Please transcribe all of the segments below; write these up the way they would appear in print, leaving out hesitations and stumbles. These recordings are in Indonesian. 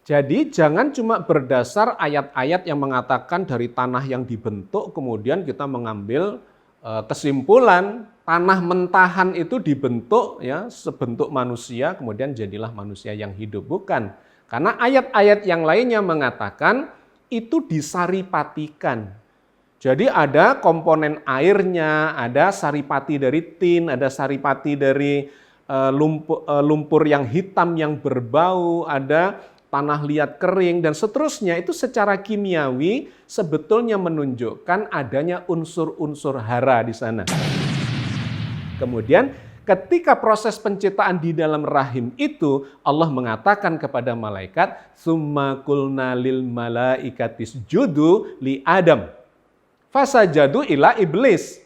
Jadi jangan cuma berdasar ayat-ayat yang mengatakan dari tanah yang dibentuk kemudian kita mengambil kesimpulan tanah mentahan itu dibentuk ya sebentuk manusia kemudian jadilah manusia yang hidup. Bukan. Karena ayat-ayat yang lainnya mengatakan itu disaripatikan. Jadi ada komponen airnya, ada saripati dari tin, ada saripati dari lumpur yang hitam yang berbau, ada tanah liat kering, dan seterusnya. Itu secara kimiawi sebetulnya menunjukkan adanya unsur-unsur hara di sana. Kemudian ketika proses penciptaan di dalam rahim itu, Allah mengatakan kepada malaikat, "Tsumma qulna lil malaikatis judu li Adam." Fasajadu ila iblis.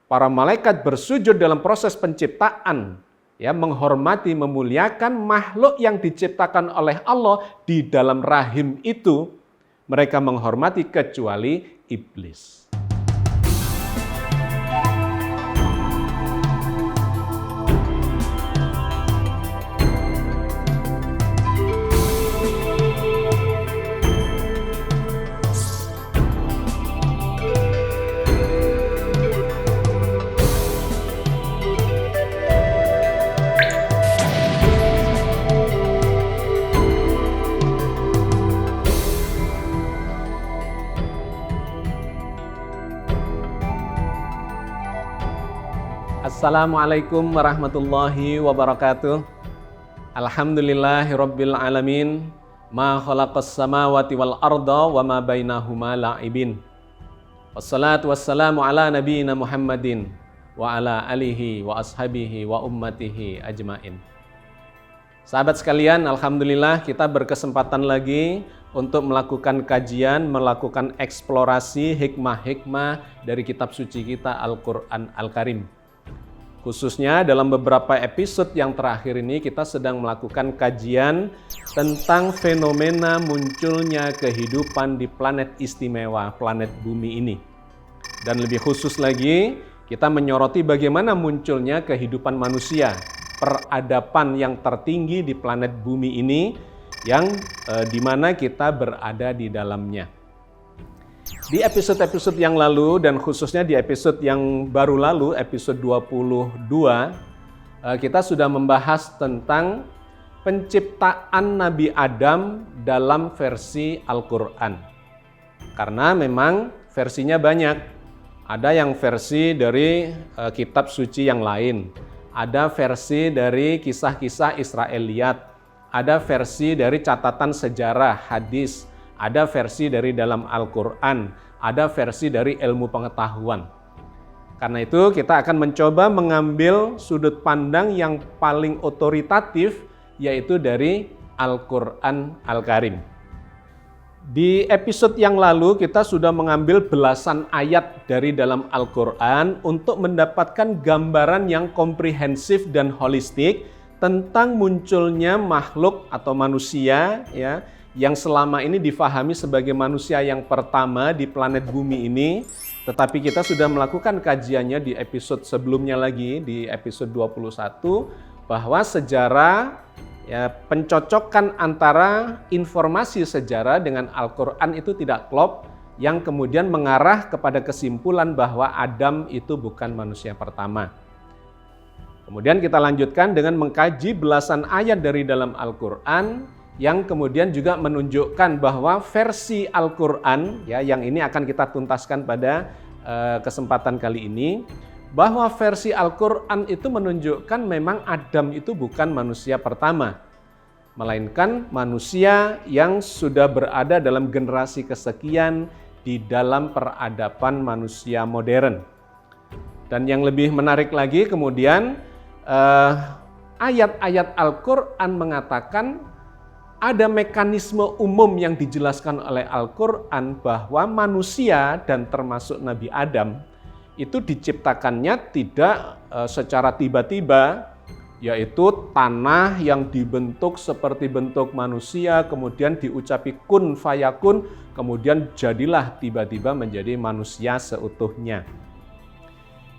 Para malaikat bersujud dalam proses penciptaan, ya, menghormati, memuliakan makhluk yang diciptakan oleh Allah di dalam rahim itu. Mereka menghormati kecuali iblis. Assalamualaikum warahmatullahi wabarakatuh. Alhamdulillahirabbil alamin. Ma khalaqas samawati wal arda wa ma bainahuma la'ibin. Wassalatu wassalamu ala nabiyyina Muhammadin wa ala alihi wa ashabihi wa ummatihi ajmain. Sahabat sekalian, alhamdulillah kita berkesempatan lagi untuk melakukan kajian, melakukan eksplorasi hikmah-hikmah dari kitab suci kita Al-Qur'an Al-Karim. Khususnya dalam beberapa episode yang terakhir ini kita sedang melakukan kajian tentang fenomena munculnya kehidupan di planet istimewa, planet bumi ini. Dan lebih khusus lagi, kita menyoroti bagaimana munculnya kehidupan manusia, peradaban yang tertinggi di planet bumi ini yang di mana kita berada di dalamnya. Di episode-episode yang lalu dan khususnya di episode yang baru lalu, episode 22, kita sudah membahas tentang penciptaan Nabi Adam dalam versi Al-Quran. Karena memang versinya banyak. Ada yang versi dari kitab suci yang lain. Ada versi dari kisah-kisah Israiliyat. Ada versi dari catatan sejarah, hadis. Ada versi dari dalam Al-Quran, ada versi dari ilmu pengetahuan. Karena itu kita akan mencoba mengambil sudut pandang yang paling otoritatif, yaitu dari Al-Quran Al-Karim. Di episode yang lalu kita sudah mengambil belasan ayat dari dalam Al-Quran untuk mendapatkan gambaran yang komprehensif dan holistik tentang munculnya makhluk atau manusia, ya, yang selama ini difahami sebagai manusia yang pertama di planet bumi ini, tetapi kita sudah melakukan kajiannya di episode sebelumnya lagi, di episode 21, bahwa sejarah, ya, pencocokan antara informasi sejarah dengan Al-Quran itu tidak klop, yang kemudian mengarah kepada kesimpulan bahwa Adam itu bukan manusia pertama. Kemudian kita lanjutkan dengan mengkaji belasan ayat dari dalam Al-Quran, yang kemudian juga menunjukkan bahwa versi Al-Quran, ya, yang ini akan kita tuntaskan pada kesempatan kali ini, bahwa versi Al-Quran itu menunjukkan memang Adam itu bukan manusia pertama, melainkan manusia yang sudah berada dalam generasi kesekian di dalam peradaban manusia modern. Dan yang lebih menarik lagi kemudian ayat-ayat Al-Quran mengatakan ada mekanisme umum yang dijelaskan oleh Al-Quran bahwa manusia dan termasuk Nabi Adam itu diciptakannya tidak secara tiba-tiba, yaitu tanah yang dibentuk seperti bentuk manusia, kemudian diucapi kun fayakun, kemudian jadilah tiba-tiba menjadi manusia seutuhnya.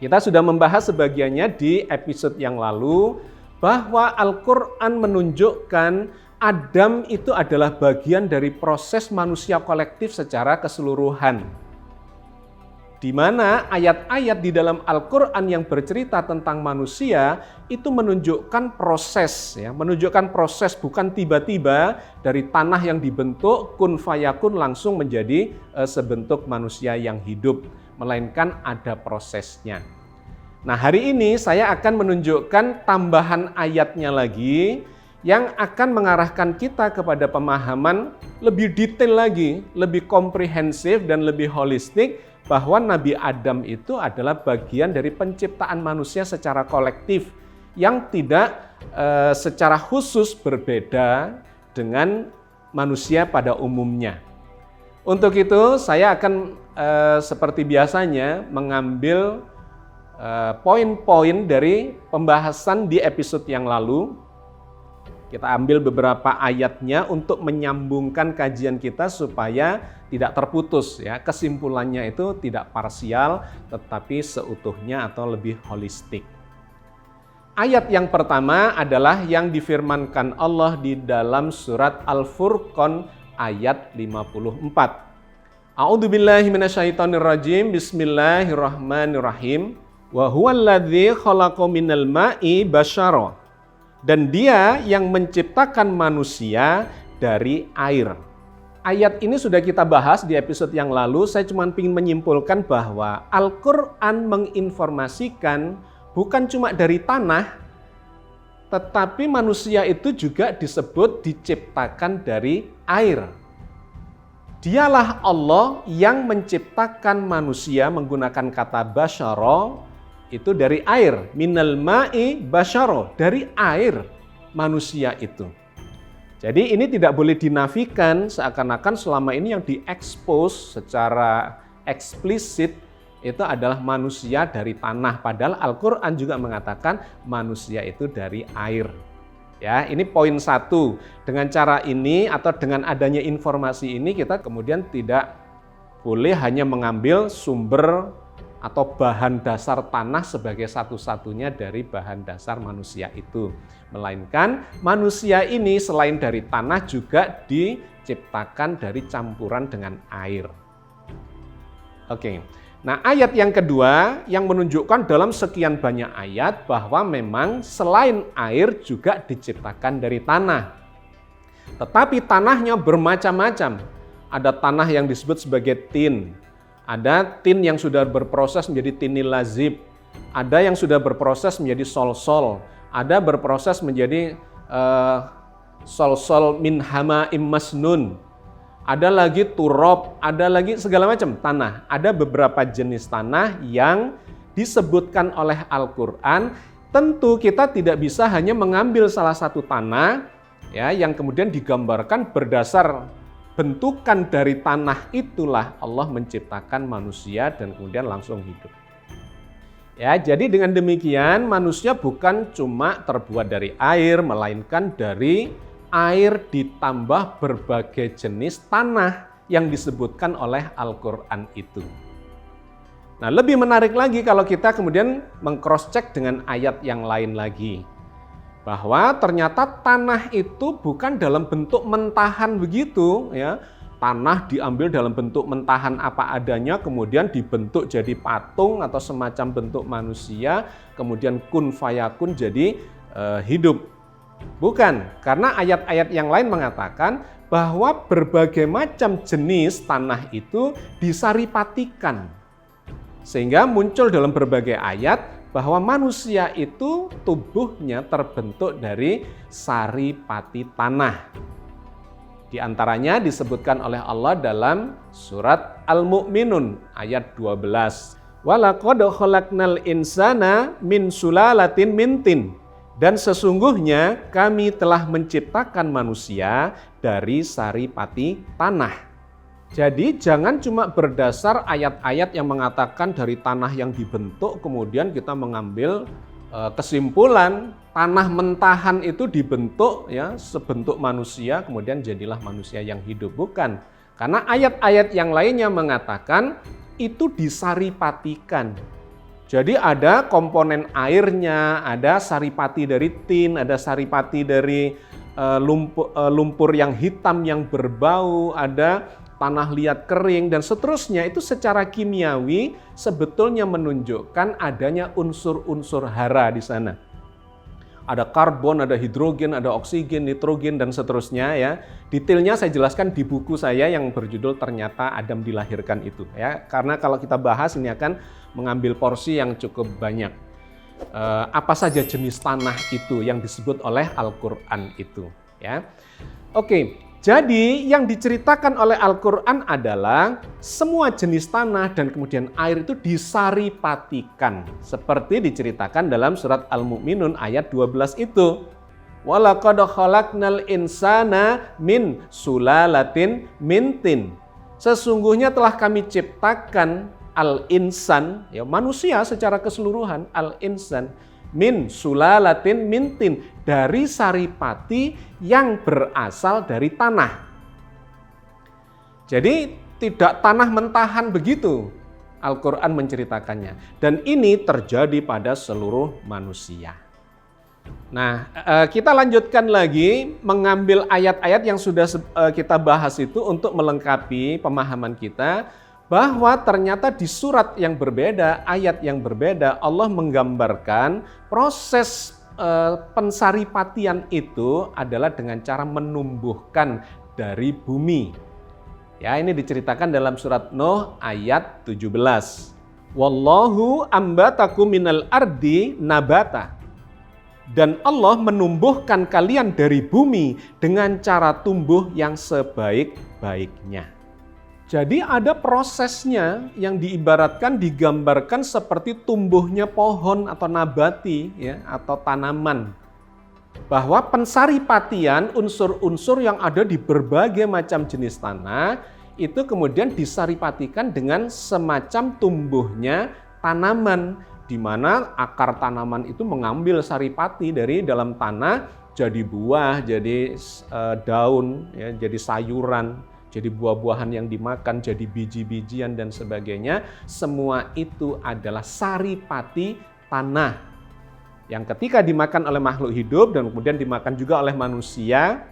Kita sudah membahas sebagiannya di episode yang lalu, bahwa Al-Quran menunjukkan Adam itu adalah bagian dari proses manusia kolektif secara keseluruhan. Di mana ayat-ayat di dalam Al-Quran yang bercerita tentang manusia itu menunjukkan proses, menunjukkan proses bukan tiba-tiba dari tanah yang dibentuk kun fayakun langsung menjadi sebentuk manusia yang hidup, melainkan ada prosesnya. Nah, hari ini saya akan menunjukkan tambahan ayatnya lagi yang akan mengarahkan kita kepada pemahaman lebih detail lagi, lebih komprehensif dan lebih holistik, bahwa Nabi Adam itu adalah bagian dari penciptaan manusia secara kolektif yang tidak secara khusus berbeda dengan manusia pada umumnya. Untuk itu saya akan seperti biasanya mengambil poin-poin dari pembahasan di episode yang lalu. Kita ambil beberapa ayatnya untuk menyambungkan kajian kita supaya tidak terputus, kesimpulannya itu tidak parsial tetapi seutuhnya atau lebih holistik. Ayat yang pertama adalah yang difirmankan Allah di dalam surat Al-Furqan ayat 54. A'udzubillahi minasyaitonirrajim. Bismillahirrahmanirrahim. Wa huwallazi khalaqa minal ma'i basyara. Dan dia yang menciptakan manusia dari air. Ayat ini sudah kita bahas di episode yang lalu. Saya cuma ingin menyimpulkan bahwa Al-Quran menginformasikan bukan cuma dari tanah, tetapi manusia itu juga disebut diciptakan dari air. Dialah Allah yang menciptakan manusia menggunakan kata basyara, itu dari air. Minal ma'i basyara, dari air manusia itu. Jadi ini tidak boleh dinafikan seakan-akan selama ini yang diekspos secara eksplisit itu adalah manusia dari tanah. Padahal Al-Quran juga mengatakan manusia itu dari air. Ya, ini poin satu. Dengan cara ini atau dengan adanya informasi ini kita kemudian tidak boleh hanya mengambil sumber atau bahan dasar tanah sebagai satu-satunya dari bahan dasar manusia itu. Melainkan manusia ini selain dari tanah juga diciptakan dari campuran dengan air. Oke. Nah, ayat yang kedua yang menunjukkan dalam sekian banyak ayat bahwa memang selain air juga diciptakan dari tanah. Tetapi tanahnya bermacam-macam. Ada tanah yang disebut sebagai tin. Ada tin yang sudah berproses menjadi tinil lazib. Ada yang sudah berproses menjadi sol-sol. Ada berproses menjadi sol-sol min hama'im masnun. Ada lagi turab, ada lagi segala macam tanah. Ada beberapa jenis tanah yang disebutkan oleh Al-Quran. Tentu kita tidak bisa hanya mengambil salah satu tanah yang kemudian digambarkan berdasar bentukan dari tanah itulah Allah menciptakan manusia dan kemudian langsung hidup. Ya, jadi dengan demikian manusia bukan cuma terbuat dari air, melainkan dari air ditambah berbagai jenis tanah yang disebutkan oleh Al-Quran itu. Nah, lebih menarik lagi kalau kita kemudian meng-cross-check dengan ayat yang lain lagi. Bahwa ternyata tanah itu bukan dalam bentuk mentahan begitu, Tanah diambil dalam bentuk mentahan apa adanya, kemudian dibentuk jadi patung atau semacam bentuk manusia, kemudian kun fayakun jadi hidup. Bukan, karena ayat-ayat yang lain mengatakan bahwa berbagai macam jenis tanah itu disaripatikan. Sehingga muncul dalam berbagai ayat bahwa manusia itu tubuhnya terbentuk dari saripati tanah. Di antaranya disebutkan oleh Allah dalam surat Al-Mu'minun ayat 12. Walaqad khalaqnal insana min sulalatin min tin. Dan sesungguhnya kami telah menciptakan manusia dari saripati tanah. Jadi jangan cuma berdasar ayat-ayat yang mengatakan dari tanah yang dibentuk kemudian kita mengambil kesimpulan tanah mentahan itu dibentuk sebentuk manusia kemudian jadilah manusia yang hidup. Bukan. Karena ayat-ayat yang lainnya mengatakan itu disaripatikan. Jadi ada komponen airnya, ada saripati dari tin, ada saripati dari lumpur yang hitam yang berbau, ada tanah liat kering, dan seterusnya. Itu secara kimiawi sebetulnya menunjukkan adanya unsur-unsur hara di sana. Ada karbon, ada hidrogen, ada oksigen, nitrogen, dan seterusnya ya. Detailnya saya jelaskan di buku saya yang berjudul Ternyata Adam Dilahirkan itu ya. Karena kalau kita bahas ini akan mengambil porsi yang cukup banyak. Apa saja jenis tanah itu yang disebut oleh Al-Qur'an itu ya. Oke. Jadi yang diceritakan oleh Al-Qur'an adalah semua jenis tanah dan kemudian air itu disaripatikan. Seperti diceritakan dalam surat Al-Mu'minun ayat 12 itu. Walaqad khalaqnal insana min sulalatin min tin. Sesungguhnya telah kami ciptakan al-insan, ya manusia secara keseluruhan, al-insan min sulalatin min tin, dari saripati yang berasal dari tanah. Jadi tidak tanah mentahan begitu Al-Qur'an menceritakannya. Dan ini terjadi pada seluruh manusia. Nah, kita lanjutkan lagi mengambil ayat-ayat yang sudah kita bahas itu untuk melengkapi pemahaman kita bahwa ternyata di surat yang berbeda, ayat yang berbeda, Allah menggambarkan proses pensaripatian itu adalah dengan cara menumbuhkan dari bumi. Ya, ini diceritakan dalam surat Nuh ayat 17. Wallahu ambatakum minal ardi nabata. Dan Allah menumbuhkan kalian dari bumi dengan cara tumbuh yang sebaik-baiknya. Jadi ada prosesnya yang diibaratkan, digambarkan seperti tumbuhnya pohon atau nabati ya, atau tanaman. Bahwa pensaripatian unsur-unsur yang ada di berbagai macam jenis tanah itu kemudian disaripatikan dengan semacam tumbuhnya tanaman, di mana akar tanaman itu mengambil saripati dari dalam tanah jadi buah, jadi daun, ya, jadi sayuran, jadi buah-buahan yang dimakan, jadi biji-bijian dan sebagainya. Semua itu adalah saripati tanah yang ketika dimakan oleh makhluk hidup dan kemudian dimakan juga oleh manusia,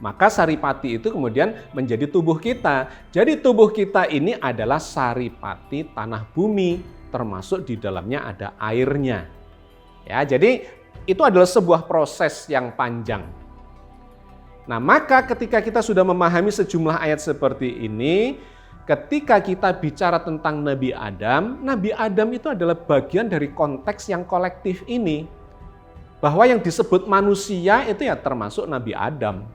maka saripati itu kemudian menjadi tubuh kita. Jadi tubuh kita ini adalah saripati tanah bumi, termasuk di dalamnya ada airnya. Ya, jadi itu adalah sebuah proses yang panjang. Nah, maka ketika kita sudah memahami sejumlah ayat seperti ini, ketika kita bicara tentang Nabi Adam itu adalah bagian dari konteks yang kolektif ini. Bahwa yang disebut manusia itu ya termasuk Nabi Adam.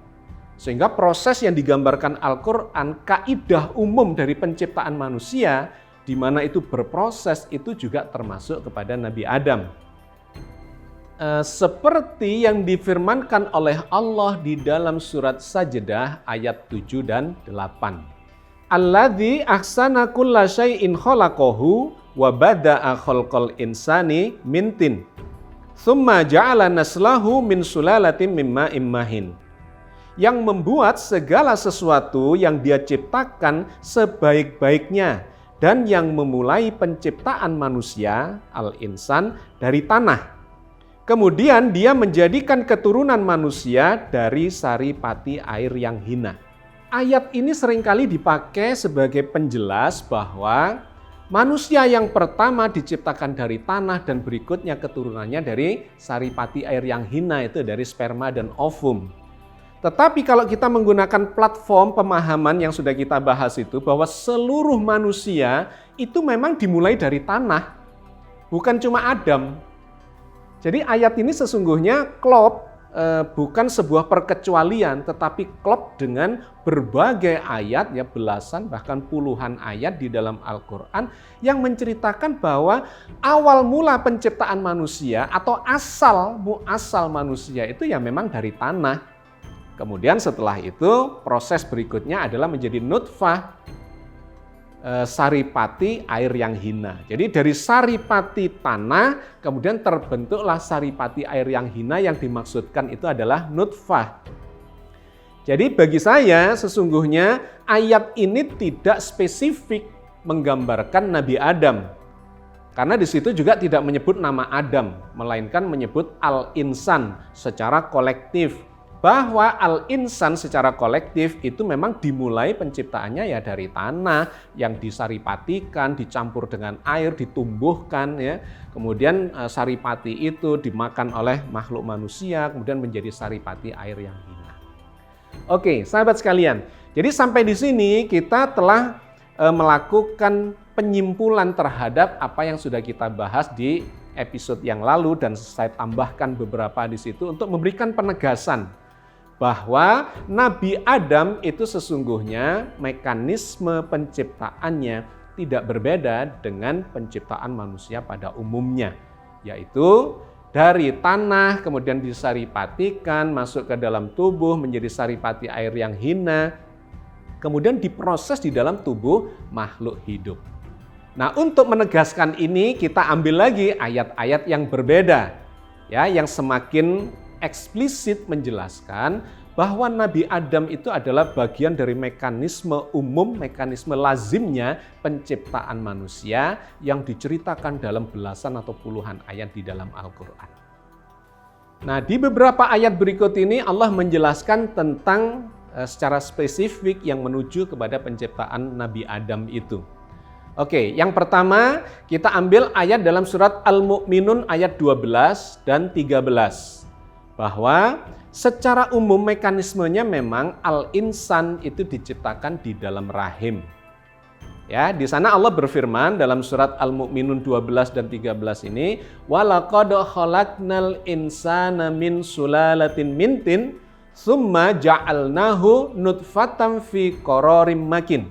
Sehingga proses yang digambarkan Al-Qur'an, kaidah umum dari penciptaan manusia, di mana itu berproses, itu juga termasuk kepada Nabi Adam. Seperti yang difirmankan oleh Allah di dalam surat Sajdah ayat 7 dan 8. Alladzi ahsana kulla syai'in khalaqahu wa bada'a khalqal insani min tin. Tsumma ja'ala naslahu min sulalatin min ma'in mahin. Yang membuat segala sesuatu yang Dia ciptakan sebaik-baiknya dan yang memulai penciptaan manusia al-insan dari tanah. Kemudian Dia menjadikan keturunan manusia dari saripati air yang hina. Ayat ini seringkali dipakai sebagai penjelas bahwa manusia yang pertama diciptakan dari tanah dan berikutnya keturunannya dari saripati air yang hina, itu dari sperma dan ovum. Tetapi kalau kita menggunakan platform pemahaman yang sudah kita bahas itu, bahwa seluruh manusia itu memang dimulai dari tanah, bukan cuma Adam. Jadi ayat ini sesungguhnya klop, bukan sebuah perkecualian, tetapi klop dengan berbagai ayat, ya belasan bahkan puluhan ayat di dalam Al-Qur'an yang menceritakan bahwa awal mula penciptaan manusia atau asal muasal manusia itu ya memang dari tanah. Kemudian setelah itu proses berikutnya adalah menjadi nutfah, saripati air yang hina. Jadi dari saripati tanah kemudian terbentuklah saripati air yang hina, yang dimaksudkan itu adalah nutfah. Jadi bagi saya sesungguhnya ayat ini tidak spesifik menggambarkan Nabi Adam. Karena di situ juga tidak menyebut nama Adam, melainkan menyebut al-insan secara kolektif. bahwa al-insan secara kolektif itu memang dimulai penciptaannya ya dari tanah yang disaripatikan, dicampur dengan air, ditumbuhkan ya. Kemudian saripati itu dimakan oleh makhluk manusia, kemudian menjadi saripati air yang hina. Oke, sahabat sekalian. Jadi sampai di sini kita telah melakukan penyimpulan terhadap apa yang sudah kita bahas di episode yang lalu, dan saya tambahkan beberapa di situ untuk memberikan penegasan bahwa Nabi Adam itu sesungguhnya mekanisme penciptaannya tidak berbeda dengan penciptaan manusia pada umumnya, yaitu dari tanah kemudian disaripatikan masuk ke dalam tubuh menjadi saripati air yang hina, kemudian diproses di dalam tubuh makhluk hidup. Nah, untuk menegaskan ini kita ambil lagi ayat-ayat yang berbeda ya, yang semakin eksplisit menjelaskan bahwa Nabi Adam itu adalah bagian dari mekanisme umum, mekanisme lazimnya penciptaan manusia yang diceritakan dalam belasan atau puluhan ayat di dalam Al-Quran. Nah, di beberapa ayat berikut ini Allah menjelaskan tentang secara spesifik yang menuju kepada penciptaan Nabi Adam itu. Oke, yang pertama kita ambil ayat dalam surat Al-Mu'minun ayat 12 dan 13. Bahwa secara umum mekanismenya memang al-insan itu diciptakan di dalam rahim. Ya, di sana Allah berfirman dalam surat Al-Mu'minun 12 dan 13 ini, "Walaqad khalaqnal insana min sulalatin min tin, tsumma ja'alnahu nutfatan fi qararim makin."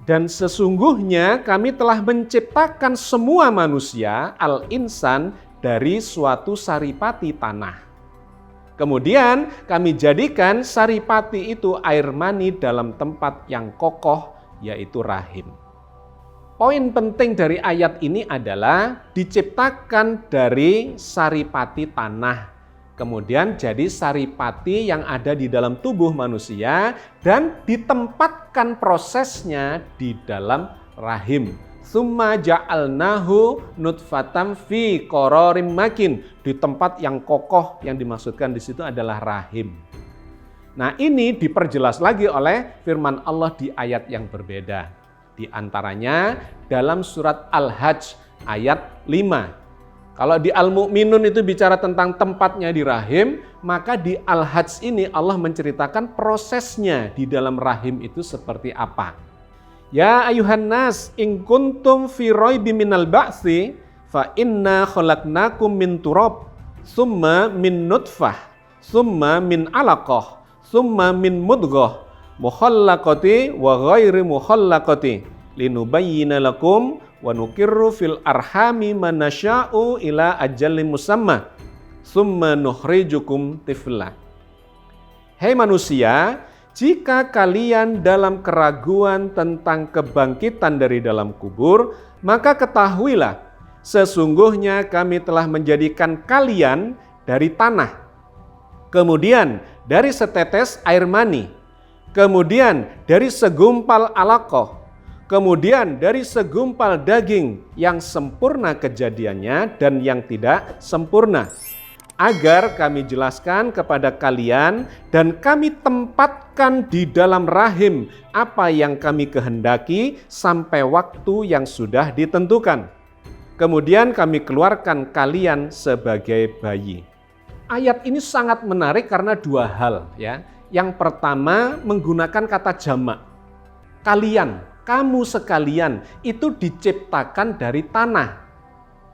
Dan sesungguhnya kami telah menciptakan semua manusia, al-insan, dari suatu saripati tanah. Kemudian kami jadikan saripati itu air mani dalam tempat yang kokoh, yaitu rahim. Poin penting dari ayat ini adalah diciptakan dari saripati tanah. Kemudian jadi saripati yang ada di dalam tubuh manusia dan ditempatkan prosesnya di dalam rahim. Tsumma ja'alnahu nutfatan fi qararim makin, di tempat yang kokoh, yang dimaksudkan di situ adalah rahim. Nah, ini diperjelas lagi oleh firman Allah di ayat yang berbeda. Di antaranya dalam surat Al-Hajj ayat 5. Kalau di Al-Mu'minun itu bicara tentang tempatnya di rahim, maka di Al-Hajj ini Allah menceritakan prosesnya di dalam rahim itu seperti apa. Ya ayuhan nas, in kuntum fi raibin minal ba'tsi, fa inna khalaqnakum min turab, summa min nutfah, summa min alaqah, summa min mudghah, mukhallaqati wa ghairi mukhallaqati, linubayyina lakum wa nukirru fil arhami manasya'u ila ajalin musamma summa nukhrijukum tifla. Hei manusia, jika kalian dalam keraguan tentang kebangkitan dari dalam kubur, maka ketahuilah sesungguhnya kami telah menjadikan kalian dari tanah, kemudian dari setetes air mani, kemudian dari segumpal alaqah, kemudian dari segumpal daging yang sempurna kejadiannya dan yang tidak sempurna, agar kami jelaskan kepada kalian dan kami tempatkan di dalam rahim apa yang kami kehendaki sampai waktu yang sudah ditentukan. Kemudian kami keluarkan kalian sebagai bayi. Ayat ini sangat menarik karena dua hal ya. Yang pertama menggunakan kata jamak. Kalian, kamu sekalian itu diciptakan dari tanah.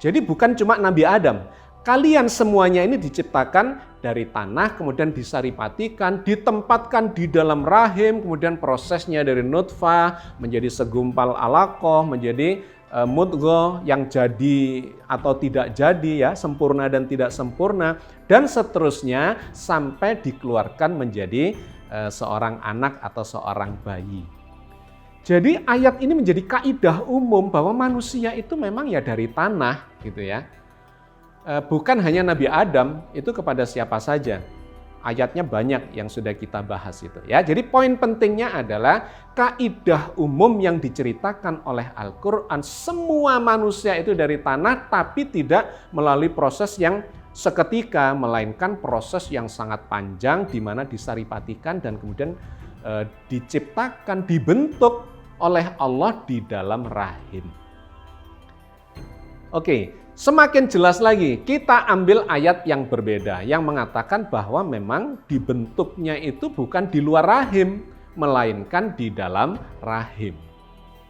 Jadi bukan cuma Nabi Adam. Kalian semuanya ini diciptakan dari tanah, kemudian disaripatikan, ditempatkan di dalam rahim, kemudian prosesnya dari nutfah menjadi segumpal alaqah, menjadi mudghah yang jadi atau tidak jadi ya, sempurna dan tidak sempurna, dan seterusnya sampai dikeluarkan menjadi seorang anak atau seorang bayi. Jadi ayat ini menjadi kaidah umum bahwa manusia itu memang ya dari tanah gitu ya. Bukan hanya Nabi Adam, itu kepada siapa saja. Ayatnya banyak yang sudah kita bahas itu ya. Jadi poin pentingnya adalah kaidah umum yang diceritakan oleh Al-Qur'an, semua manusia itu dari tanah tapi tidak melalui proses yang seketika, melainkan proses yang sangat panjang di mana disaripatikan dan kemudian diciptakan, dibentuk oleh Allah di dalam rahim. Oke, semakin jelas lagi, kita ambil ayat yang berbeda yang mengatakan bahwa memang dibentuknya itu bukan di luar rahim, melainkan di dalam rahim.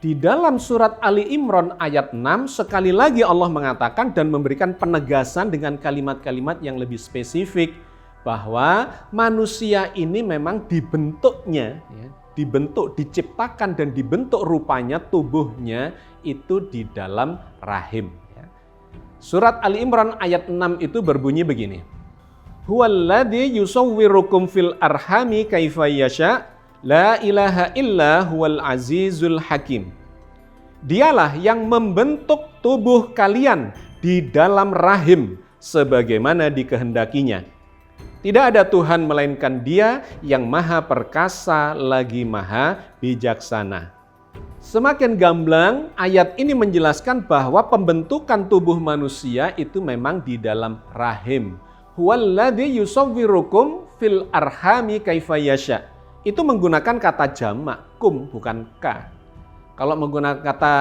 Di dalam surat Ali Imran ayat 6 sekali lagi Allah mengatakan dan memberikan penegasan dengan kalimat-kalimat yang lebih spesifik bahwa manusia ini memang dibentuknya, dibentuk, diciptakan dan dibentuk rupanya, tubuhnya itu di dalam rahim. Surat Ali Imran ayat 6 itu berbunyi begini. Huwallazi yusawwirukum fil arhami kaifa yasha. La ilaha illa huwal azizul hakim. Dialah yang membentuk tubuh kalian di dalam rahim sebagaimana dikehendakinya. Tidak ada Tuhan melainkan Dia yang maha perkasa lagi maha bijaksana. Semakin gamblang, ayat ini menjelaskan bahwa pembentukan tubuh manusia itu memang di dalam rahim. Huwallazi yusawwirukum fil arhami kaifa yasha. Itu menggunakan kata jamak, kum, bukan ka. Kalau menggunakan kata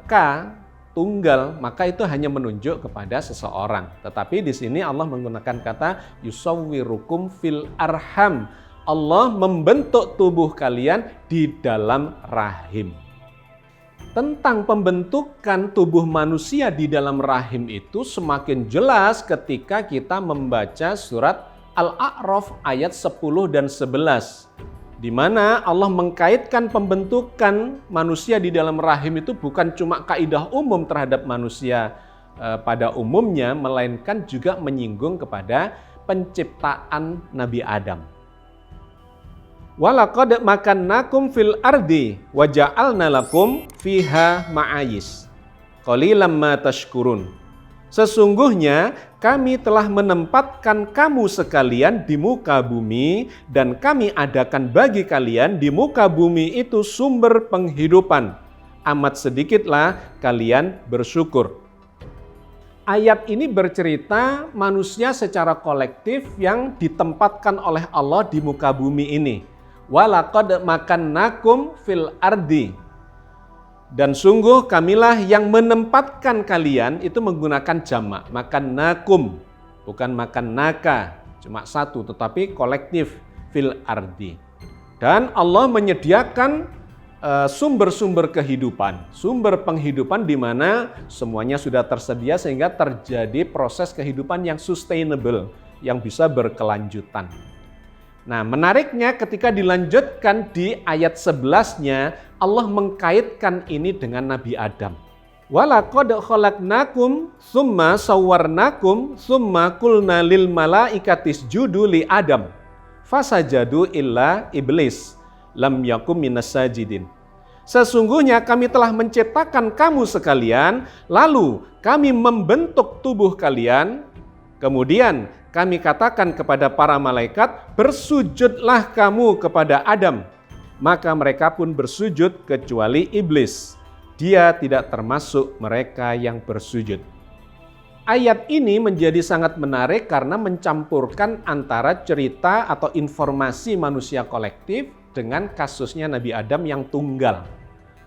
ka, tunggal, maka itu hanya menunjuk kepada seseorang. Tetapi di sini Allah menggunakan kata yusawwirukum fil arham. Allah membentuk tubuh kalian di dalam rahim. Tentang pembentukan tubuh manusia di dalam rahim itu semakin jelas ketika kita membaca surat Al-A'raf ayat 10 dan 11. Di mana Allah mengkaitkan pembentukan manusia di dalam rahim itu bukan cuma kaidah umum terhadap manusia pada umumnya, melainkan juga menyinggung kepada penciptaan Nabi Adam. Walaqad makannakum fil ardi wa ja'alna lakum fiha ma'ayis. Qalilan ma tashkurun. Sesungguhnya kami telah menempatkan kamu sekalian di muka bumi dan kami adakan bagi kalian di muka bumi itu sumber penghidupan. Amat sedikitlah kalian bersyukur. Ayat ini bercerita manusia secara kolektif yang ditempatkan oleh Allah di muka bumi ini. Walaqad makannakum fil ardi. Dan sungguh kamilah yang menempatkan kalian, itu menggunakan jamak, makan nakum, bukan makan naka, cuma satu, tetapi kolektif, fil ardi. Dan Allah menyediakan sumber-sumber kehidupan, sumber penghidupan di mana semuanya sudah tersedia sehingga terjadi proses kehidupan yang sustainable, yang bisa berkelanjutan. Nah, menariknya ketika dilanjutkan di ayat 11-nya, Allah mengkaitkan ini dengan Nabi Adam. Walaqad khalaqnakum tsumma sawwarnakum tsumma qulna lil malaikati isjudu li Adam. Fasajadu illa iblis lam yakum minas sajidin. Sesungguhnya kami telah menciptakan kamu sekalian, lalu kami membentuk tubuh kalian, kemudian kami katakan kepada para malaikat, bersujudlah kamu kepada Adam. Maka mereka pun bersujud kecuali iblis. Dia tidak termasuk mereka yang bersujud. Ayat ini menjadi sangat menarik karena mencampurkan antara cerita atau informasi manusia kolektif dengan kasusnya Nabi Adam yang tunggal.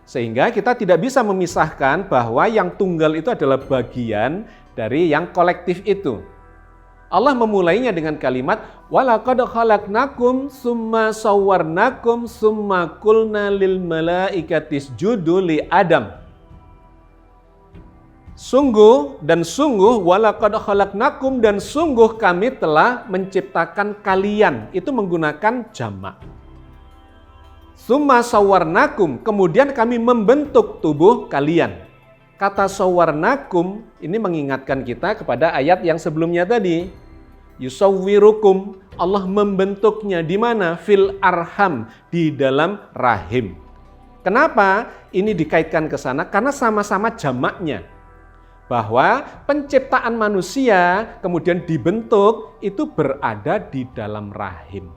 Sehingga kita tidak bisa memisahkan bahwa yang tunggal itu adalah bagian dari yang kolektif itu. Allah memulainya dengan kalimat walaqad khalaqnakum tsumma sawwarnakum tsumma qulna lil malaikati isjudu li Adam. Sungguh dan sungguh walaqad khalaqnakum dan sungguh kami telah menciptakan kalian. Itu menggunakan jamak. Tsumma sawwarnakum, kemudian kami membentuk tubuh kalian. Kata sawwarnakum ini mengingatkan kita kepada ayat yang sebelumnya tadi. Yusawwirukum, Allah membentuknya di mana? Fil arham, di dalam rahim. Kenapa ini dikaitkan ke sana? Karena sama-sama jamaknya. Bahwa penciptaan manusia kemudian dibentuk itu berada di dalam rahim.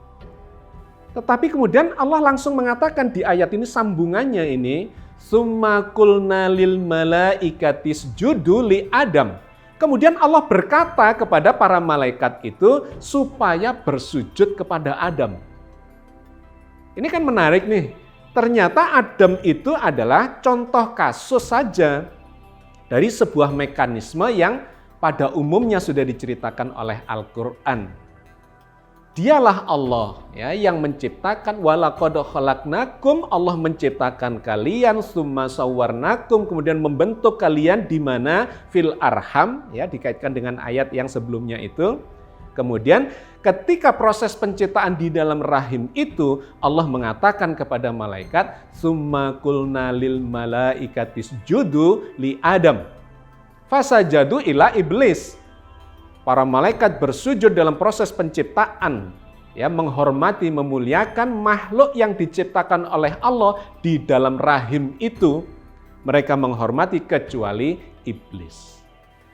Tetapi kemudian Allah langsung mengatakan di ayat ini sambungannya ini, Summa qulna lil malaikati isjudu li Adam. Kemudian Allah berkata kepada para malaikat itu supaya bersujud kepada Adam. Ini kan menarik nih. Ternyata Adam itu adalah contoh kasus saja dari sebuah mekanisme yang pada umumnya sudah diceritakan oleh Al-Quran. Dialah Allah ya yang menciptakan, walaqad khalaqnakum, Allah menciptakan kalian, tsumma sawwarnakum, kemudian membentuk kalian di mana fil arham, ya dikaitkan dengan ayat yang sebelumnya itu. Kemudian ketika proses penciptaan di dalam rahim itu, Allah mengatakan kepada malaikat, tsumma qulna lil malaikati isjudu li Adam fasajadu ila iblis. Para malaikat bersujud dalam proses penciptaan, ya, menghormati, memuliakan makhluk yang diciptakan oleh Allah di dalam rahim itu. Mereka menghormati kecuali iblis.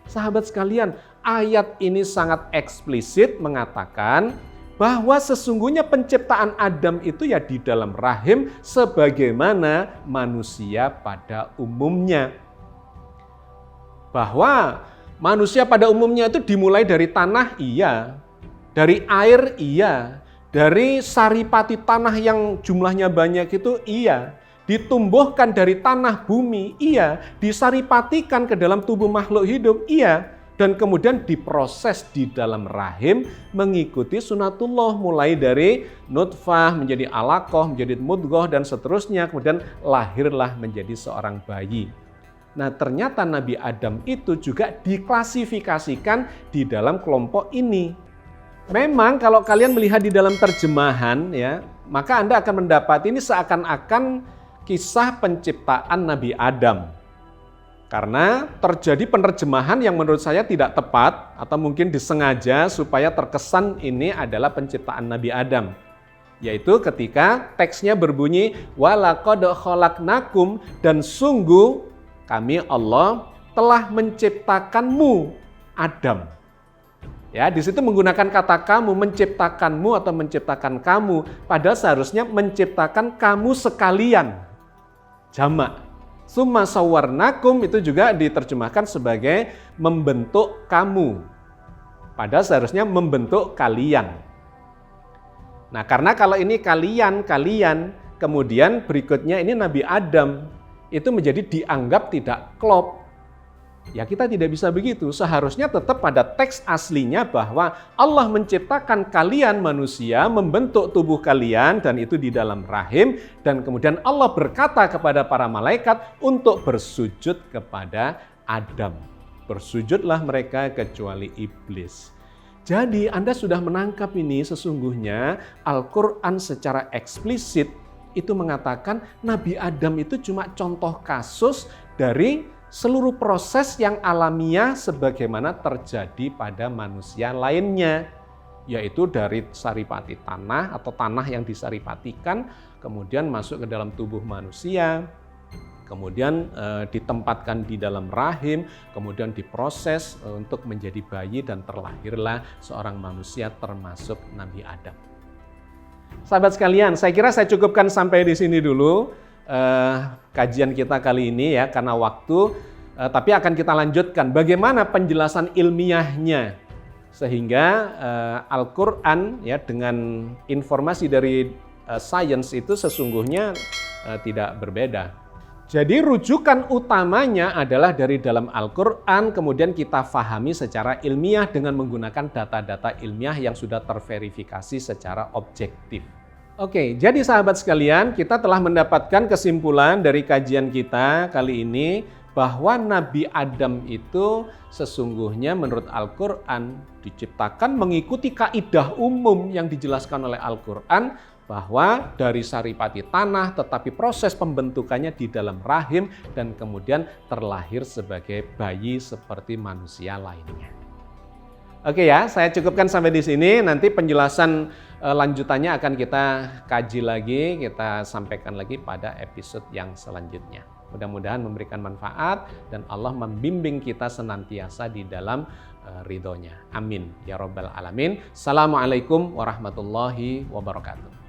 Sahabat sekalian, ayat ini sangat eksplisit mengatakan bahwa sesungguhnya penciptaan Adam itu ya di dalam rahim sebagaimana manusia pada umumnya. Bahwa manusia pada umumnya itu dimulai dari tanah, iya. Dari air, iya. Dari saripati tanah yang jumlahnya banyak itu, iya. Ditumbuhkan dari tanah bumi, iya. Disaripatikan ke dalam tubuh makhluk hidup, iya. Dan kemudian diproses di dalam rahim mengikuti sunatullah. Mulai dari nutfah menjadi alaqah, menjadi mudghah, dan seterusnya. Kemudian lahirlah menjadi seorang bayi. Nah, ternyata Nabi Adam itu juga diklasifikasikan di dalam kelompok ini. Memang kalau kalian melihat di dalam terjemahan ya, maka Anda akan mendapati ini seakan-akan kisah penciptaan Nabi Adam. Karena terjadi penerjemahan yang menurut saya tidak tepat atau mungkin disengaja supaya terkesan ini adalah penciptaan Nabi Adam. Yaitu ketika teksnya berbunyi walaqad khalaqnakum, dan sungguh kami Allah telah menciptakanmu Adam. Ya, di situ menggunakan kata kamu, menciptakanmu atau menciptakan kamu, padahal seharusnya menciptakan kamu sekalian. Jamak. Tsumma sawwarnakum itu juga diterjemahkan sebagai membentuk kamu. Padahal seharusnya membentuk kalian. Nah, karena kalau ini kalian, kemudian berikutnya ini Nabi Adam, itu menjadi dianggap tidak klop. Ya, kita tidak bisa begitu. Seharusnya tetap pada teks aslinya bahwa Allah menciptakan kalian manusia, membentuk tubuh kalian, dan itu di dalam rahim. Dan kemudian Allah berkata kepada para malaikat untuk bersujud kepada Adam. Bersujudlah mereka kecuali iblis. Jadi Anda sudah menangkap ini, sesungguhnya Al-Quran secara eksplisit itu mengatakan Nabi Adam itu cuma contoh kasus dari seluruh proses yang alamiah sebagaimana terjadi pada manusia lainnya. Yaitu dari saripati tanah atau tanah yang disaripatikan, kemudian masuk ke dalam tubuh manusia, kemudian ditempatkan di dalam rahim, kemudian diproses untuk menjadi bayi dan terlahirlah seorang manusia termasuk Nabi Adam. Sahabat sekalian, saya kira saya cukupkan sampai di sini dulu kajian kita kali ini ya, karena waktu. Tapi akan kita lanjutkan bagaimana penjelasan ilmiahnya sehingga Al-Quran ya dengan informasi dari sains itu sesungguhnya tidak berbeda. Jadi rujukan utamanya adalah dari dalam Al-Quran, kemudian kita fahami secara ilmiah dengan menggunakan data-data ilmiah yang sudah terverifikasi secara objektif. Oke, jadi sahabat sekalian, kita telah mendapatkan kesimpulan dari kajian kita kali ini bahwa Nabi Adam itu sesungguhnya menurut Al-Quran diciptakan mengikuti kaidah umum yang dijelaskan oleh Al-Quran, bahwa dari saripati tanah tetapi proses pembentukannya di dalam rahim dan kemudian terlahir sebagai bayi seperti manusia lainnya. Oke ya, saya cukupkan sampai di sini. Nanti penjelasan lanjutannya akan kita kaji lagi, kita sampaikan lagi pada episode yang selanjutnya. Mudah-mudahan memberikan manfaat dan Allah membimbing kita senantiasa di dalam ridhonya. Amin ya rabbal alamin. Assalamualaikum warahmatullahi wabarakatuh.